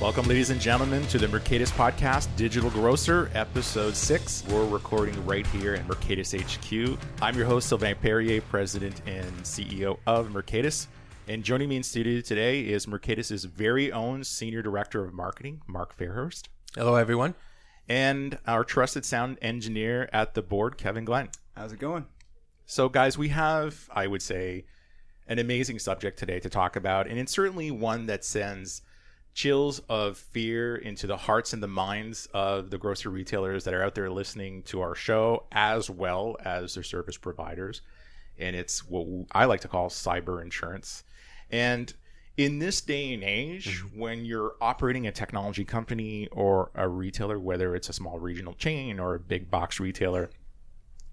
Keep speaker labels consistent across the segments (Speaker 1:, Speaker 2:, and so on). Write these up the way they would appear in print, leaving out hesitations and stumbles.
Speaker 1: Welcome, ladies and gentlemen, to the Mercatus Podcast, Digital Grocer, Episode 6. We're recording right here at Mercatus HQ. I'm your host, Sylvain, President and CEO of Mercatus. And joining me in studio today is Mercatus' very own Senior Director of Marketing, Mark Fairhurst.
Speaker 2: Hello, everyone.
Speaker 1: And our trusted sound engineer at the board, Kevin Glenn.
Speaker 3: How's it going?
Speaker 1: So, guys, we have, I would say, an amazing subject today to talk about. And it's certainly one that sends chills of fear into the hearts and the minds of the grocery retailers that are out there listening to our show, as well as their service providers. And it's what I like to call cyber insurance. And in this day and age, when you're operating a technology company or a retailer, whether it's a small regional chain or a big box retailer,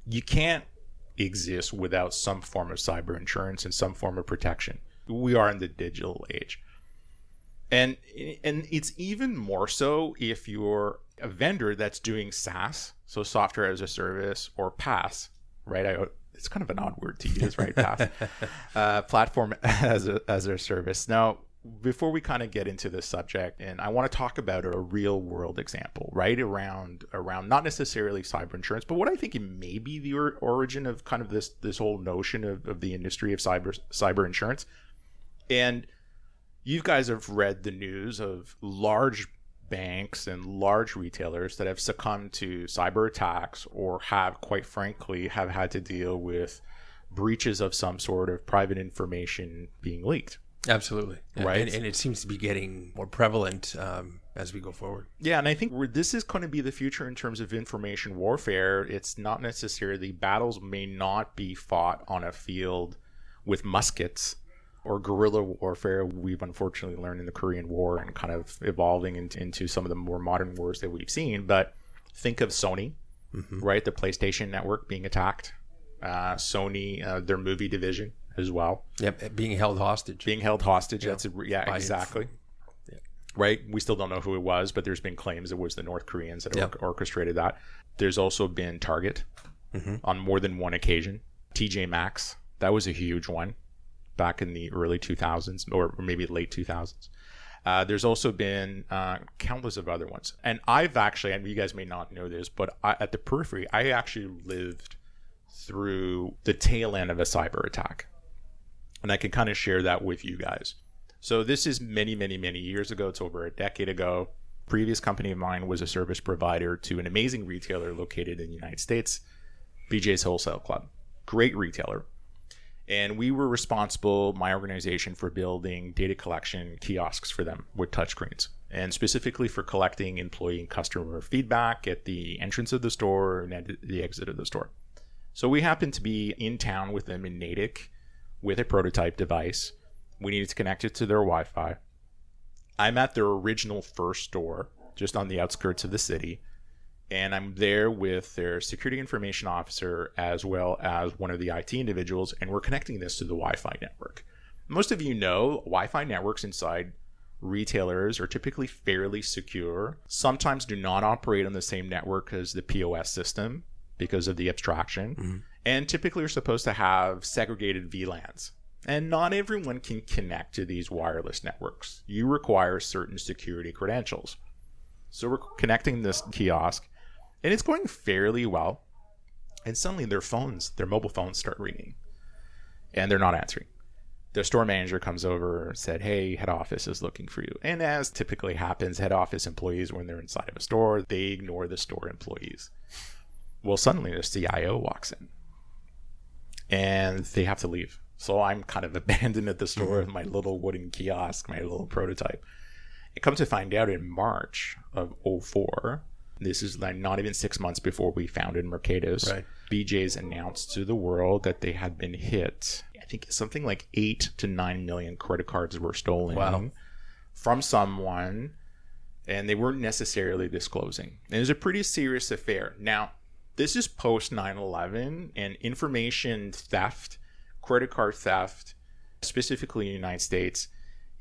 Speaker 1: you can't exist without some form of cyber insurance and some form of protection. We are in the digital age. And it's even more so if you're a vendor that's doing SaaS, so software as a service, or PaaS, right? It's kind of an odd word to use, right? PaaS, platform as a service. Now, before we kind of get into this subject, and I want to talk about a real world example, right? Around not necessarily cyber insurance, but what I think it may be the origin of kind of this whole notion of the industry of cyber insurance. And you guys have read the news of large banks and large retailers that have succumbed to cyber attacks or have, quite frankly, have had to deal with breaches of some sort of private information being leaked.
Speaker 2: Absolutely.
Speaker 1: Right.
Speaker 2: And it seems to be getting more prevalent as we go forward.
Speaker 1: Yeah. And I think this is going to be the future in terms of information warfare. It's not necessarily, battles may not be fought on a field with muskets or guerrilla warfare. We've unfortunately learned in the Korean War and kind of evolving into some of the more modern wars that we've seen. But think of Sony, right? The PlayStation network being attacked. Sony, their movie division as well.
Speaker 2: Yep, being held hostage.
Speaker 1: Yeah. Exactly.
Speaker 2: Yeah.
Speaker 1: Right? We still don't know who it was, but there's been claims it was the North Koreans that orchestrated that. There's also been Target on more than one occasion. TJ Maxx, that was a huge one back in the early 2000s or maybe late 2000s. There's also been countless of other ones. And I've actually, and you guys may not know this, but at the periphery, I actually lived through the tail end of a cyber attack. And I can kind of share that with you guys. So this is many, many, many years ago. It's over a decade ago. Previous company of mine was a service provider to an amazing retailer located in the United States, BJ's Wholesale Club. Great retailer. And we were responsible, my organization, for building data collection kiosks for them with touchscreens, and specifically for collecting employee and customer feedback at the entrance of the store and at the exit of the store. So we happened to be in town with them in Natick with a prototype device. We needed to connect it to their Wi-Fi. I'm at their original first store, just on the outskirts of the city. And I'm there with their security information officer as well as one of the IT individuals, and we're connecting this to the Wi-Fi network. Most of you know Wi-Fi networks inside retailers are typically fairly secure, sometimes do not operate on the same network as the POS system because of the abstraction, and typically are supposed to have segregated VLANs. And not everyone can connect to these wireless networks. You require certain security credentials. So we're connecting this kiosk, and it's going fairly well. And suddenly their mobile phones start ringing, and they're not answering. The store manager comes over and said, "Hey, head office is looking for you." And as typically happens, head office employees, when they're inside of a store, they ignore the store employees. Well, suddenly the CIO walks in, and they have to leave. So I'm kind of abandoned at the store with my little wooden kiosk, my little prototype. It comes to find out in March of 2004, this is like not even 6 months before we founded Mercatus,
Speaker 2: right.
Speaker 1: BJ's announced to the world that they had been hit. I think something like 8 to 9 million credit cards were stolen from someone, and they weren't necessarily disclosing. And it was a pretty serious affair. Now, this is post 9/11, and information theft, credit card theft, specifically in the United States,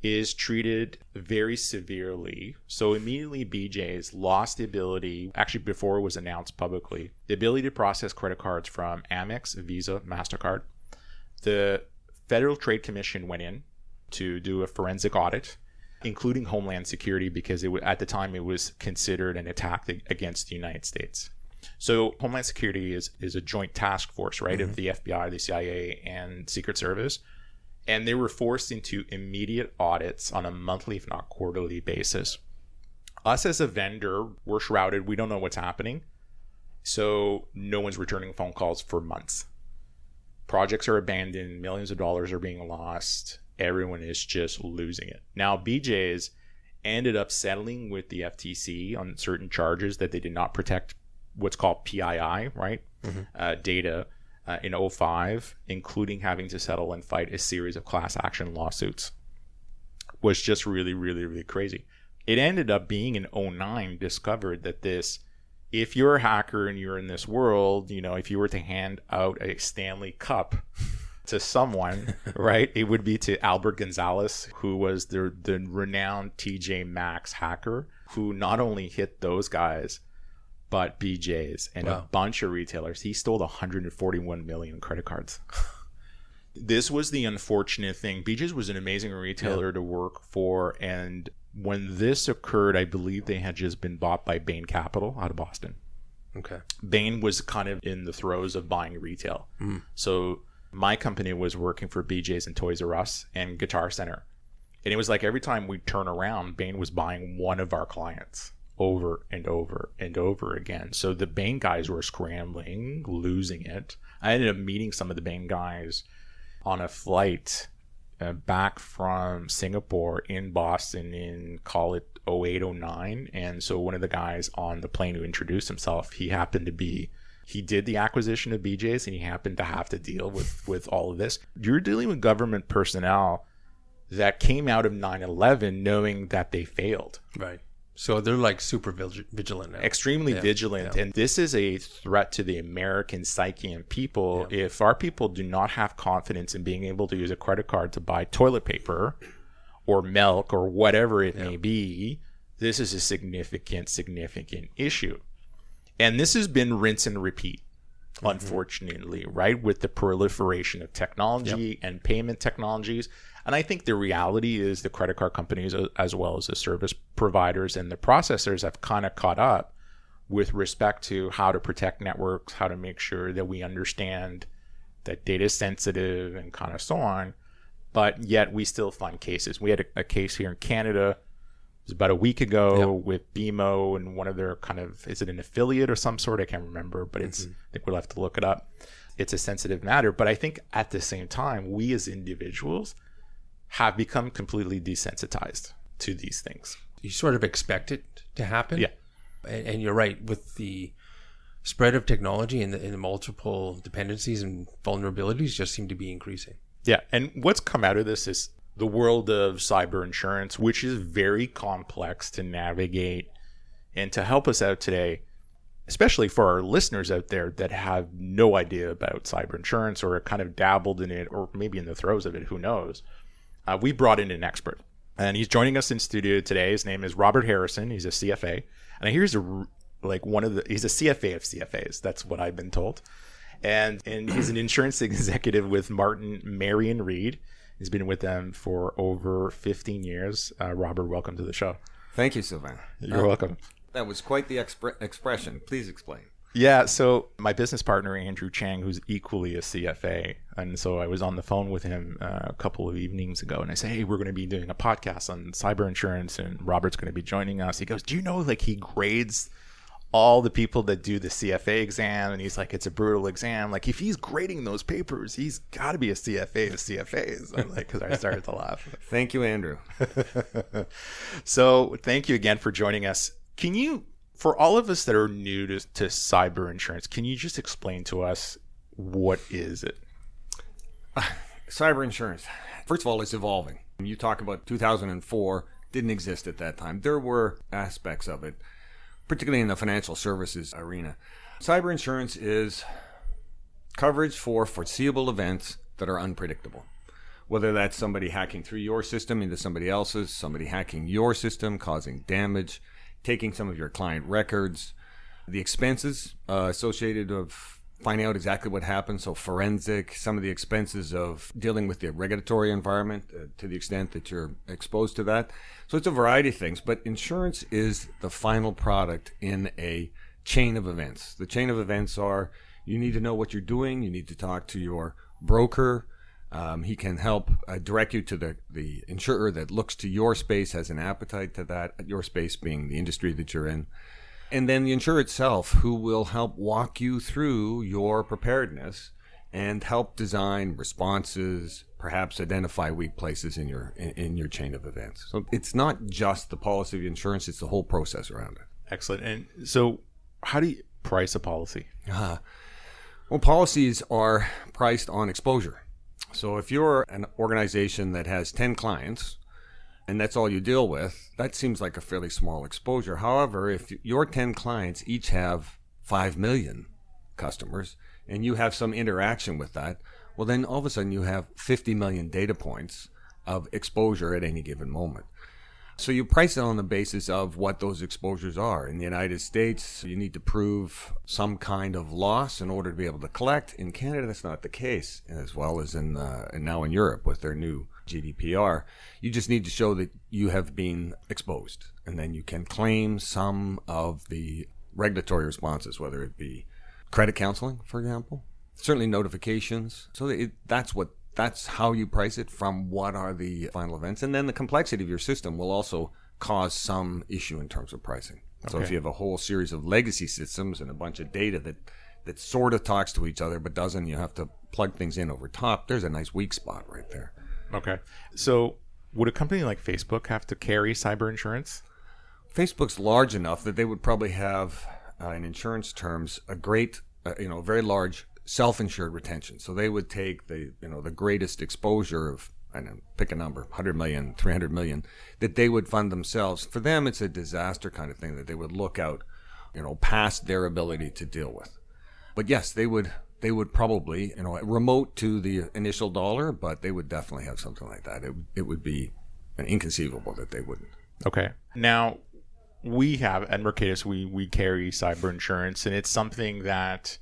Speaker 1: is treated very severely. So immediately BJ's lost the ability, actually before it was announced publicly, the ability to process credit cards from Amex, Visa, MasterCard. The Federal Trade Commission went in to do a forensic audit including Homeland Security, because at the time it was considered an attack against the United States. So Homeland Security is a joint task force, right, of the FBI, the CIA, and Secret Service. And they were forced into immediate audits on a monthly, if not quarterly basis. Us as a vendor, we're shrouded. We don't know what's happening. So no one's returning phone calls for months. Projects are abandoned. Millions of dollars are being lost. Everyone is just losing it. Now, BJ's ended up settling with the FTC on certain charges that they did not protect what's called PII, right? Data in 2005, including having to settle and fight a series of class action lawsuits. Was just really, really, really crazy. It ended up being in 2009 discovered that if you're a hacker and you're in this world, if you were to hand out a Stanley Cup to someone, right, it would be to Albert Gonzalez, who was the renowned TJ Maxx hacker, who not only hit those guys, but BJ's and a bunch of retailers. He stole 141 million credit cards. This was the unfortunate thing. BJ's was an amazing retailer to work for, and when this occurred, I believe they had just been bought by Bain Capital out of Boston.
Speaker 2: Okay.
Speaker 1: Bain was kind of in the throes of buying retail. So my company was working for BJ's and Toys R Us and Guitar Center. And it was like every time we turn around, Bain was buying one of our clients over and over and over again. So the Bain guys were scrambling, losing it. I ended up meeting some of the Bain guys on a flight back from Singapore in Boston in, call it 08, 09. And so one of the guys on the plane who introduced himself, he did the acquisition of BJ's, and he happened to have to deal with all of this. You're dealing with government personnel that came out of 9/11 knowing that they failed.
Speaker 2: Right. So they're like super vigilant now.
Speaker 1: Extremely vigilant. And this is a threat to the American psyche and people. If our people do not have confidence in being able to use a credit card to buy toilet paper or milk or whatever it may be, this is a significant issue. And this has been rinse and repeat, unfortunately, right? With the proliferation of technology and payment technologies. And I think the reality is the credit card companies, as well as the service providers and the processors, have kind of caught up with respect to how to protect networks, how to make sure that we understand that data is sensitive and kind of so on. But yet we still find cases. We had a case here in Canada. It was about a week ago with BMO and one of their kind of, is it an affiliate or some sort? I can't remember, but I think we'll have to look it up. It's a sensitive matter. But I think at the same time, we as individuals have become completely desensitized to these things.
Speaker 2: You sort of expect it to happen.
Speaker 1: Yeah.
Speaker 2: And you're right, with the spread of technology and the multiple dependencies and vulnerabilities just seem to be increasing.
Speaker 1: Yeah. And what's come out of this is the world of cyber insurance, which is very complex to navigate. And to help us out today, especially for our listeners out there that have no idea about cyber insurance or kind of dabbled in it or maybe in the throes of it, who knows? We brought in an expert, and he's joining us in studio today. His name is Robert Harrison. He's a CFA, and he's a CFA of CFAs. That's what I've been told. And he's an insurance executive with Martin, Marion Reed. He's been with them for over 15 years. Robert, welcome to the show.
Speaker 3: Thank you, Sylvain.
Speaker 1: You're welcome.
Speaker 3: That was quite the expression. Please explain.
Speaker 1: Yeah, so my business partner, Andrew Chang, who's equally a CFA, and so I was on the phone with him a couple of evenings ago, and I said, hey, we're going to be doing a podcast on cyber insurance, and Robert's going to be joining us. He goes, do you know, like, he grades all the people that do the CFA exam, and he's like, it's a brutal exam. Like, if he's grading those papers, he's got to be a CFA of CFAs. I'm like, because I started to laugh.
Speaker 3: Thank you, Andrew.
Speaker 1: So thank you again for joining us. Can you, for all of us that are new to cyber insurance, can you just explain to us, what is it?
Speaker 3: Cyber insurance. First of all, it's evolving. You talk about 2004, didn't exist at that time. There were aspects of it, particularly in the financial services arena. Cyber insurance is coverage for foreseeable events that are unpredictable. Whether that's somebody hacking through your system into somebody else's, somebody hacking your system, causing damage, taking some of your client records, the expenses associated of finding out exactly what happened. So forensic, some of the expenses of dealing with the regulatory environment to the extent that you're exposed to that. So it's a variety of things, but insurance is the final product in a chain of events. The chain of events are, you need to know what you're doing. You need to talk to your broker. He can help direct you to the insurer that looks to your space, has an appetite to that, your space being the industry that you're in. And then the insurer itself, who will help walk you through your preparedness and help design responses, perhaps identify weak places in your chain of events. So it's not just the policy of insurance, it's the whole process around it.
Speaker 1: Excellent. And so how do you price a policy?
Speaker 3: Well, policies are priced on exposure. So if you're an organization that has 10 clients, and that's all you deal with, that seems like a fairly small exposure. However, if your 10 clients each have 5 million customers, and you have some interaction with that, well, then all of a sudden you have 50 million data points of exposure at any given moment. So you price it on the basis of what those exposures are. In the United States, you need to prove some kind of loss in order to be able to collect. In Canada, that's not the case, as well as and now in Europe with their new GDPR. You just need to show that you have been exposed, and then you can claim some of the regulatory responses, whether it be credit counseling, for example, certainly notifications. So that's how you price it, from what are the final events. And then the complexity of your system will also cause some issue in terms of pricing. Okay. So if you have a whole series of legacy systems and a bunch of data that sort of talks to each other but doesn't, you have to plug things in over top, there's a nice weak spot right there.
Speaker 1: Okay. So would a company like Facebook have to carry cyber insurance?
Speaker 3: Facebook's large enough that they would probably have, in insurance terms, a great, very large self-insured retention. So they would take the greatest exposure of, I don't know, pick a number, 100 million, 300 million, that they would fund themselves. For them, it's a disaster kind of thing that they would look out, past their ability to deal with. But yes, they would probably, remote to the initial dollar, but they would definitely have something like that. It would be inconceivable that they wouldn't.
Speaker 1: Okay. Now, we have, at Mercatus, we carry cyber insurance, and it's something that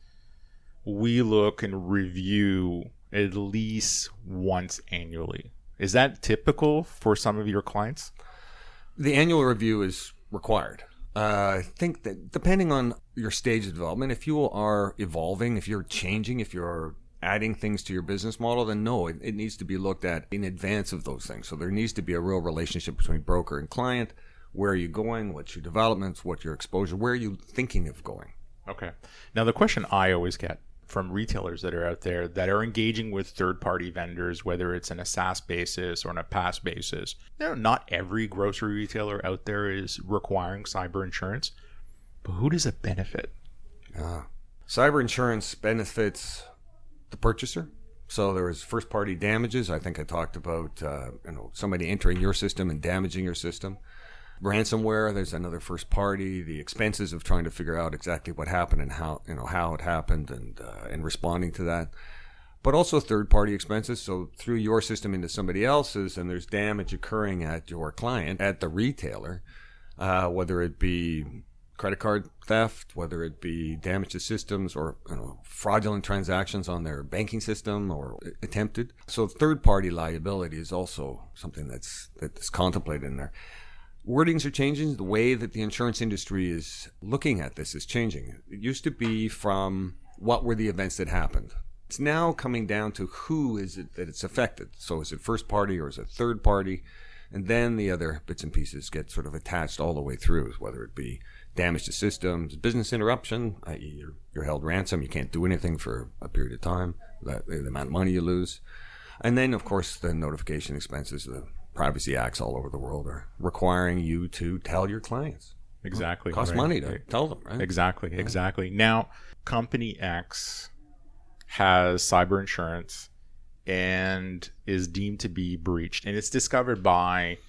Speaker 1: we look and review at least once annually. Is that typical for some of your clients?
Speaker 3: The annual review is required. I think that depending on your stage of development, if you are evolving, if you're changing, if you're adding things to your business model, then no, it needs to be looked at in advance of those things. So there needs to be a real relationship between broker and client. Where are you going? What's your developments? What's your exposure? Where are you thinking of going?
Speaker 1: Okay. Now, the question I always get from retailers that are out there that are engaging with third-party vendors, whether it's on a SaaS basis or on a PaaS basis, not every grocery retailer out there is requiring cyber insurance, but who does it benefit?
Speaker 3: Cyber insurance benefits the purchaser. So there was first-party damages. I think I talked about somebody entering your system and damaging your system. Ransomware, there's another first party, the expenses of trying to figure out exactly what happened and how it happened and responding to that. But also third party expenses. So through your system into somebody else's, and there's damage occurring at your client, at the retailer, whether it be credit card theft, whether it be damage to systems or fraudulent transactions on their banking system or attempted. So third party liability is also something that's contemplated in there. Wordings are changing. The way that the insurance industry is looking at this is changing. It used to be from what were the events that happened. It's now coming down to who is it that it's affected. So is it first party or is it third party? And then the other bits and pieces get sort of attached all the way through, whether it be damage to systems, business interruption, i.e. you're held ransom, you can't do anything for a period of time, the amount of money you lose. And then, of course, the notification expenses, the Privacy Acts all over the world are requiring you to tell your clients.
Speaker 1: Exactly.
Speaker 3: It costs money to tell them, right?
Speaker 1: Exactly. Now, Company X has cyber insurance and is deemed to be breached. And it's discovered by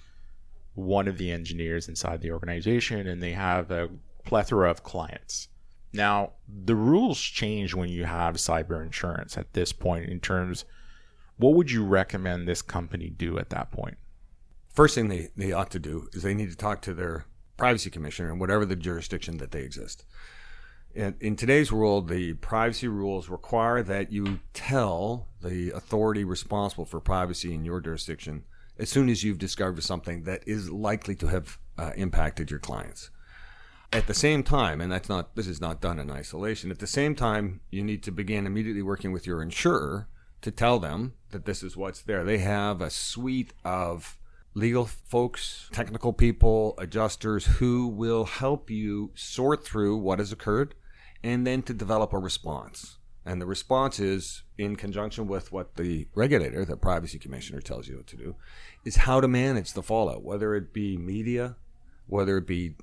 Speaker 1: one of the engineers inside the organization, and they have a plethora of clients. Now, the rules change when you have cyber insurance at this point in terms, what would you recommend this company do at that point?
Speaker 3: First thing they ought to do is they need to talk to their privacy commissioner in whatever the jurisdiction that they exist. In today's world, the privacy rules require that you tell the authority responsible for privacy in your jurisdiction as soon as you've discovered something that is likely to have impacted your clients. At the same time, and this is not done in isolation, at the same time, you need to begin immediately working with your insurer to tell them that this is what's there. They have a suite of legal folks, technical people, adjusters who will help you sort through what has occurred and then to develop a response. And the response is, in conjunction with what the regulator, the privacy commissioner, tells you what to do, is how to manage the fallout, whether it be media, whether it be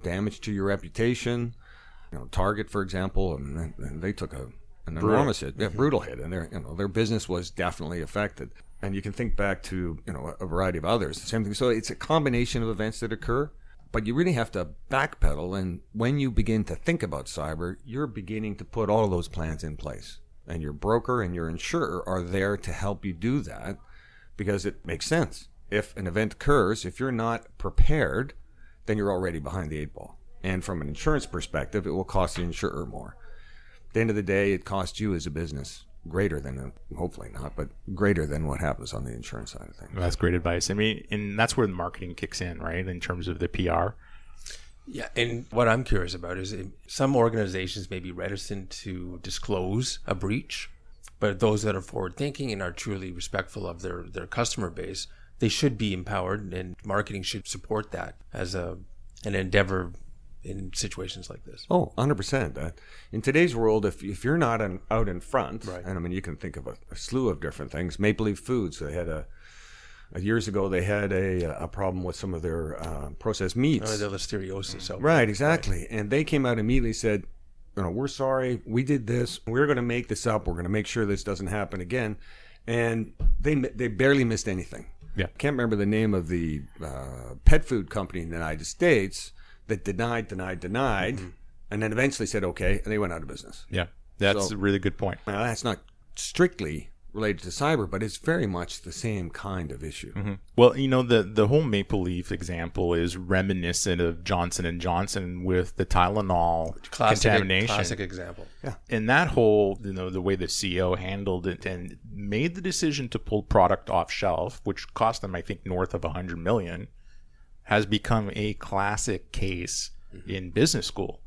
Speaker 3: damage to your reputation. Target, for example, and they took an enormous hit, brutal hit, and their business was definitely affected. And you can think back to a variety of others, the same thing. So it's a combination of events that occur. But you really have to backpedal, and when you begin to think about cyber, you're beginning to put all of those plans in place. And your broker and your insurer are there to help you do that because it makes sense. If an event occurs, if you're not prepared, then you're already behind the eight ball. And from an insurance perspective, it will cost the insurer more. At the end of the day, it costs you as a business greater than, hopefully not, but greater than what happens on the insurance side of things.
Speaker 1: Well, that's great advice. I mean, and that's where the marketing kicks in, right? In terms of the PR.
Speaker 2: Yeah, and what I'm curious about is some organizations may be reticent to disclose a breach, but those that are forward thinking and are truly respectful of their customer base, they should be empowered, and marketing should support that as an endeavor in situations like this.
Speaker 3: 100%. In today's world, if you're not out in front,
Speaker 2: right.
Speaker 3: And I mean, you can think of a slew of different things. Maple Leaf Foods, they had years ago, they had a problem with some of their processed meats.
Speaker 2: The Listeriosis.
Speaker 3: Right, exactly. Right. And they came out immediately and said, we're sorry, we did this. We're going to make this up. We're going to make sure this doesn't happen again. And they barely missed anything.
Speaker 1: Yeah.
Speaker 3: I can't remember the name of the pet food company in the United States that denied, mm-hmm. and then eventually said okay, and they went out of business.
Speaker 1: Yeah, that's a really good point.
Speaker 3: Now, that's not strictly related to cyber, but it's very much the same kind of issue.
Speaker 1: Mm-hmm. Well, the whole Maple Leaf example is reminiscent of Johnson & Johnson with the Tylenol contamination.
Speaker 2: Classic example.
Speaker 3: Yeah.
Speaker 1: And that whole, the way the CEO handled it and made the decision to pull product off shelf, which cost them, I think, north of $100 million, has become a classic case in business school.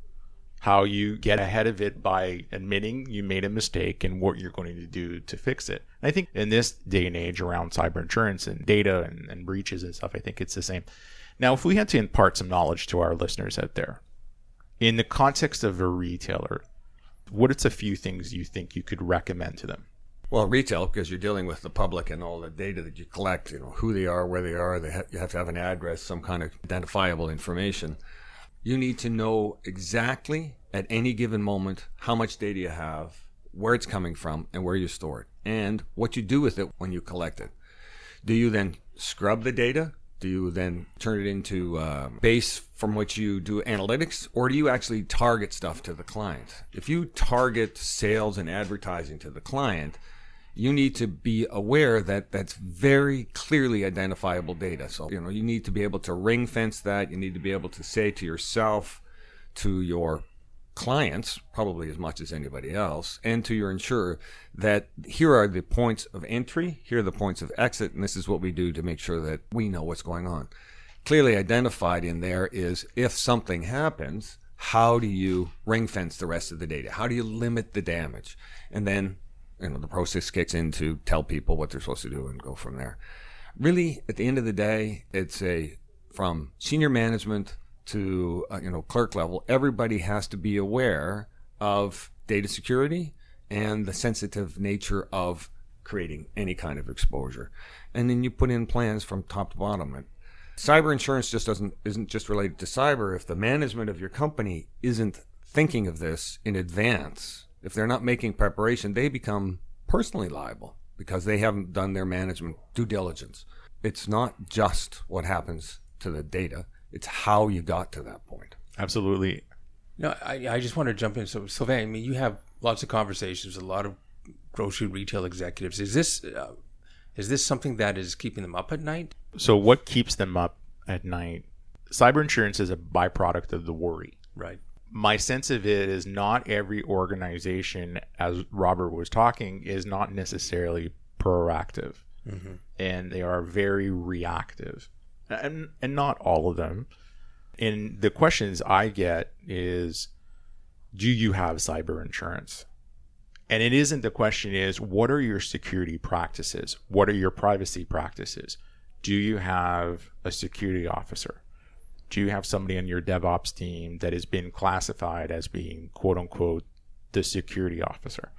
Speaker 1: How you get ahead of it by admitting you made a mistake and what you're going to do to fix it. And I think in this day and age around cyber insurance and data and breaches and stuff, I think it's the same. Now, if we had to impart some knowledge to our listeners out there, in the context of a retailer, what are a few things you think you could recommend to them?
Speaker 3: Well, retail, because you're dealing with the public and all the data that you collect, who they are, where they are, you have to have an address, some kind of identifiable information. You need to know exactly at any given moment how much data you have, where it's coming from, and where you store it, and what you do with it when you collect it. Do you then scrub the data? Do you then turn it into a base from which you do analytics, or do you actually target stuff to the client? If you target sales and advertising to the client, you need to be aware that that's very clearly identifiable data. So, you need to be able to ring fence that. You need to be able to say to yourself, to your clients, probably as much as anybody else, and to your insurer, that here are the points of entry, here are the points of exit, and this is what we do to make sure that we know what's going on. Clearly identified in there is, if something happens, how do you ring fence the rest of the data? How do you limit the damage? And then the process kicks in to tell people what they're supposed to do and go from there. Really, at the end of the day, it's from senior management to clerk level, everybody has to be aware of data security and the sensitive nature of creating any kind of exposure. And then you put in plans from top to bottom. And cyber insurance isn't just related to cyber. If the management of your company isn't thinking of this in advance, if they're not making preparation, they become personally liable because they haven't done their management due diligence. It's not just what happens to the data. It's how you got to that point.
Speaker 1: Absolutely.
Speaker 2: No, I just want to jump in. So, Sylvain, you have lots of conversations with a lot of grocery retail executives. Is this something that is keeping them up at night?
Speaker 1: So what keeps them up at night? Cyber insurance is a byproduct of the worry.
Speaker 2: Right.
Speaker 1: my sense of it is not every organization, as Robert was talking, is not necessarily proactive. And they are very reactive. And not all of them. And the questions I get is, do you have cyber insurance? And it isn't, the question is, what are your security practices? What are your privacy practices? Do you have a security officer? Do you have somebody on your DevOps team that has been classified as being, quote unquote, the security officer?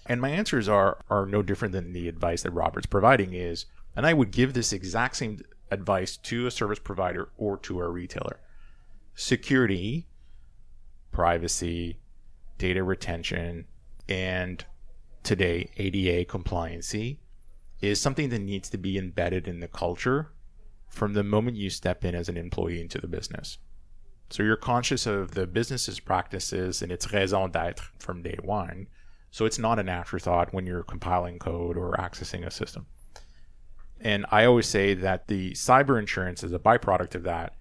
Speaker 1: And my answers are no different than the advice that Robert's providing is, and I would give this exact same advice to a service provider or to a retailer. Security, privacy, data retention, and today ADA compliancy is something that needs to be embedded in the culture from the moment you step in as an employee into the business. So you're conscious of the business's practices and its raison d'être from day one. So it's not an afterthought when you're compiling code or accessing a system. And I always say that the cyber insurance is a byproduct of that,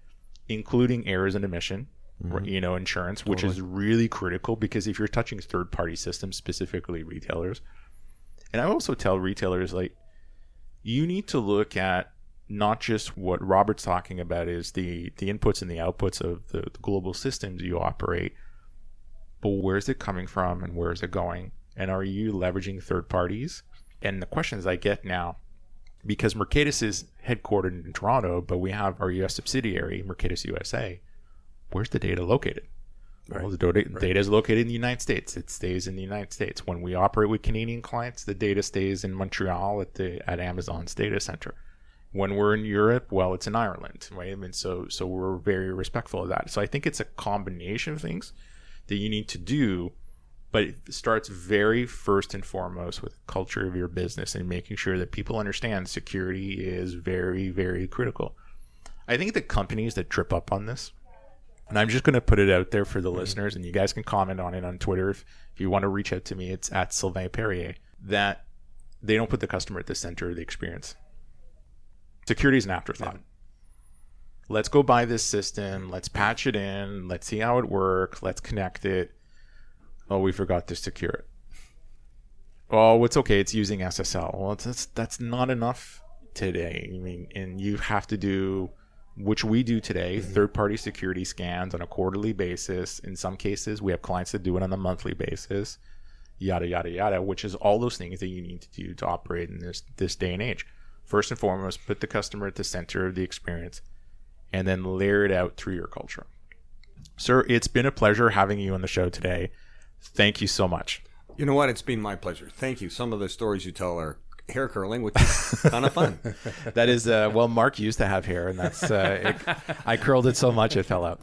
Speaker 1: including errors and omission, insurance, which is really critical, because if you're touching third-party systems, specifically retailers. And I also tell retailers, like, you need to look at not just what Robert's talking about is the inputs and the outputs of the global systems you operate, but where's it coming from and where is it going? And are you leveraging third parties? And the questions I get now, because Mercatus is headquartered in Toronto, but we have our US subsidiary, Mercatus USA, where's the data located? Right. Well, the data is located in the United States. It stays in the United States. When we operate with Canadian clients, the data stays in Montreal at Amazon's data center. When we're in Europe, well, it's in Ireland, right? I mean, so we're very respectful of that. So I think it's a combination of things that you need to do, but it starts very first and foremost with the culture of your business and making sure that people understand security is very, very critical. I think the companies that trip up on this, and I'm just going to put it out there for the listeners, and you guys can comment on it on Twitter if you want to reach out to me. It's at Sylvain Perrier, that they don't put the customer at the center of the experience. Security is an afterthought. Yeah. Let's go buy this system. Let's patch it in. Let's see how it works. Let's connect it. Oh, we forgot to secure it. Oh, it's okay. It's using SSL. Well, that's not enough today. I mean, and you have to do, which we do today, third-party security scans on a quarterly basis. In some cases, we have clients that do it on a monthly basis, yada, yada, yada, which is all those things that you need to do to operate in this day and age. First and foremost, put the customer at the center of the experience, and then layer it out through your culture. Sir, it's been a pleasure having you on the show today. Thank you so much.
Speaker 3: You know what? It's been my pleasure. Thank you. Some of the stories you tell are hair curling, which is kind of fun.
Speaker 1: That is, well, Mark used to have hair, and that's I curled it so much it fell out.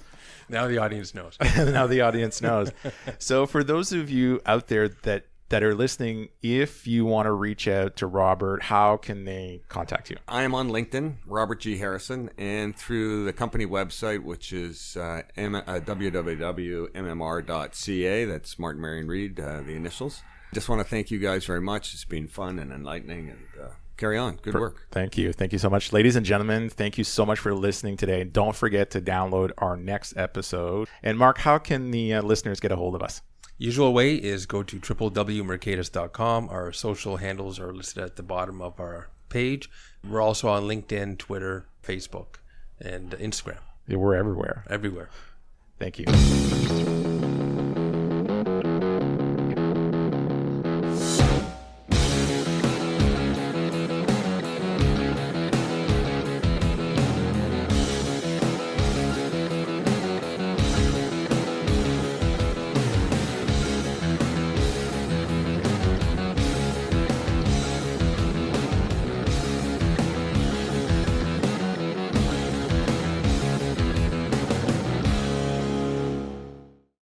Speaker 2: Now the audience knows.
Speaker 1: Now the audience knows. So for those of you out there that are listening, if you want to reach out to Robert, how can they contact you?
Speaker 3: I am on LinkedIn, Robert G. Harrison, and through the company website, which is www.mmr.ca. That's Martin Marion Reed, the initials. Just want to thank you guys very much. It's been fun and enlightening, and carry on. Good work.
Speaker 1: Thank you. Thank you so much. Ladies and gentlemen, thank you so much for listening today. Don't forget to download our next episode. And Mark, how can the listeners get a hold of us?
Speaker 2: Usual way is go to www.mercatus.com. Our social handles are listed at the bottom of our page. We're also on LinkedIn, Twitter, Facebook, and Instagram.
Speaker 1: Yeah, we're everywhere.
Speaker 2: Everywhere.
Speaker 1: Thank you.